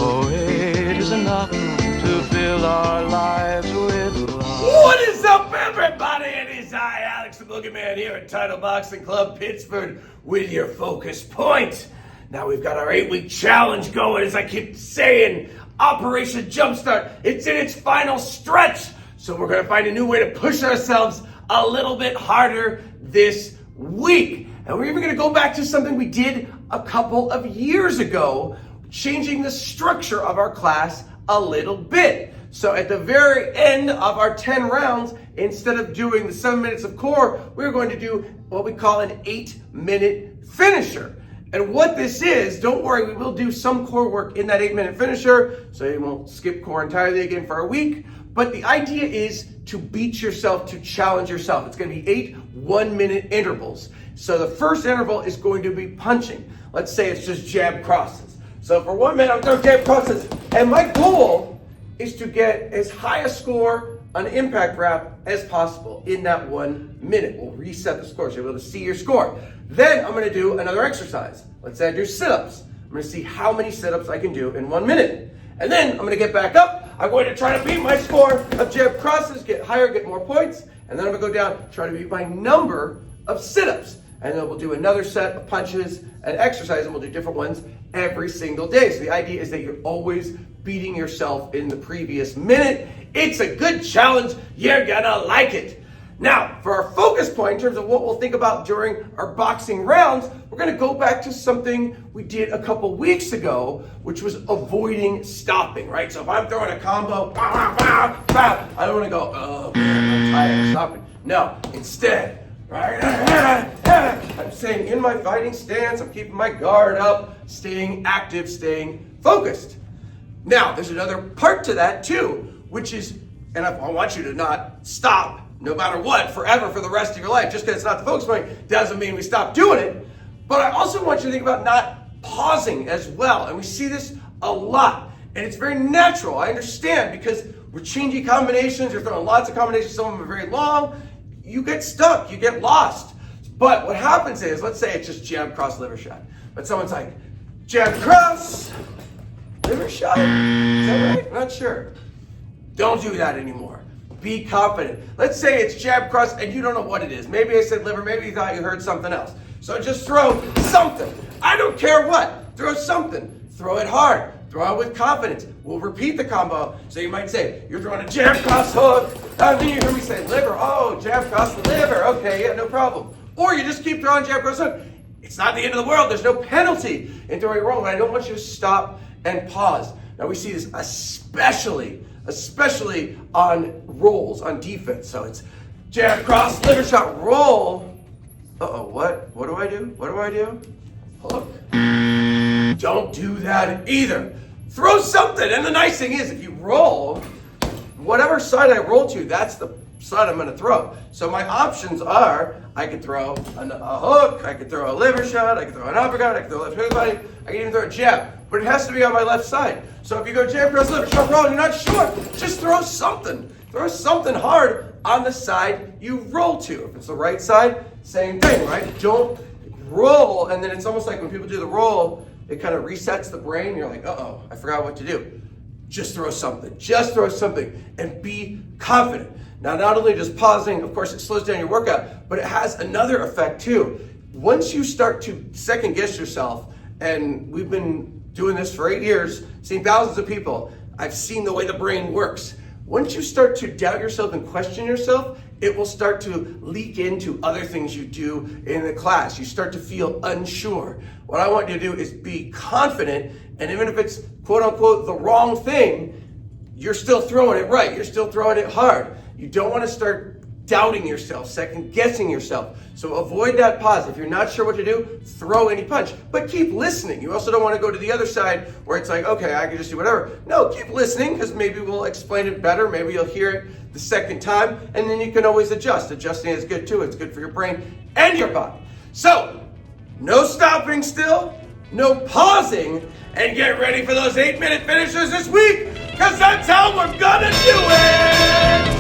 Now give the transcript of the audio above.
Oh, 8 is enough to fill our lives with love. What is up, everybody? It is I, Alex the Boogeyman, here at Title Boxing Club Pittsburgh with your focus point. Now we've got our 8-week challenge going, as I keep saying. Operation Jumpstart, it's in its final stretch. So we're going to find a new way to push ourselves a little bit harder this week. And we're even going to go back to something we did a couple of years ago, changing the structure of our class a little bit. So at the very end of our 10 rounds, instead of doing the 7 minutes of core, we're going to do what we call an 8-minute finisher. And what this is, don't worry, we will do some core work in that 8-minute finisher, so you won't skip core entirely again for a week. But the idea is to beat yourself, to challenge yourself. It's going to be 8 1-minute intervals. So the first interval is going to be punching. Let's say it's just jab crosses. So for 1 minute, I'm going to jab crosses. And my goal is to get as high a score on impact wrap as possible in that 1 minute. We'll reset the score so you'll be able to see your score. Then I'm going to do another exercise. Let's say I do sit-ups. I'm going to see how many sit-ups I can do in 1 minute. And then I'm going to get back up. I'm going to try to beat my score of jab crosses, get higher, get more points. And then I'm going to go down, try to beat my number of sit-ups. And then we'll do another set of punches and exercises, and we'll do different ones every single day. So the idea is that you're always beating yourself in the previous minute. It's a good challenge. You're gonna like it. Now, for our focus point, in terms of what we'll think about during our boxing rounds, we're gonna go back to something we did a couple weeks ago, which was avoiding stopping, right? So if I'm throwing a combo, I don't wanna go, oh man, I'm tired of stopping. No, instead, right? I'm staying in my fighting stance, I'm keeping my guard up, staying active, staying focused. Now, there's another part to that too, which is, and I want you to not stop no matter what, forever, for the rest of your life. Just because it's not the focus point doesn't mean we stop doing it. But I also want you to think about not pausing as well. And we see this a lot. And it's very natural, I understand, because we're changing combinations, you're throwing lots of combinations, some of them are very long. You get stuck, you get lost. But what happens is, let's say it's just jab, cross, liver shot. But someone's like, jab, cross, liver shot? Is that right? I'm not sure. Don't do that anymore. Be confident. Let's say it's jab, cross, and you don't know what it is. Maybe I said liver, maybe you thought you heard something else. So just throw something. I don't care what. Throw something. Throw it hard. Throw it with confidence. We'll repeat the combo. So you might say, you're throwing a jab, cross, hook. And then you hear me say liver. Oh, jab, cross, liver. Okay, yeah, no problem. Or you just keep throwing jab, cross, hook. It's not the end of the world. There's no penalty in throwing wrong, but I don't want you to stop and pause. Now we see this especially on rolls, on defense. So it's jab, cross, liver shot, roll. Uh-oh, what? What do I do? What do I do? Hook. Don't do that either. Throw something. And the nice thing is, if you roll, whatever side I roll to, that's the side I'm going to throw. So my options are, I could throw a hook, I could throw a liver shot, I could throw an uppercut, I could throw a left hook body, I can even throw a jab. But it has to be on my left side. So if you go jab, cross, liver shot, roll, and you're not sure, just throw something. Throw something hard on the side you roll to. If it's the right side, same thing, right? Don't roll, and then it's almost like when people do the roll, it kind of resets the brain. You're like, uh-oh, I forgot what to do. Just throw something. Just throw something and be confident. Now, not only does pausing, of course, it slows down your workout, but it has another effect too. Once you start to second guess yourself, and we've been doing this for 8 years, seeing thousands of people, I've seen the way the brain works. Once you start to doubt yourself and question yourself, it will start to leak into other things you do in the class. You start to feel unsure. What I want you to do is be confident, and even if it's quote unquote the wrong thing, you're still throwing it right. You're still throwing it hard. You don't want to start doubting yourself, second guessing yourself. So avoid that pause. If you're not sure what to do, throw any punch, but keep listening. You also don't want to go to the other side where it's like, okay, I can just do whatever. No, keep listening, because maybe we'll explain it better. Maybe you'll hear it the second time, and then you can always adjust. Adjusting is good too. It's good for your brain and your body. So no stopping still, no pausing, and get ready for those 8-minute finishers this week, because that's how we're gonna do it.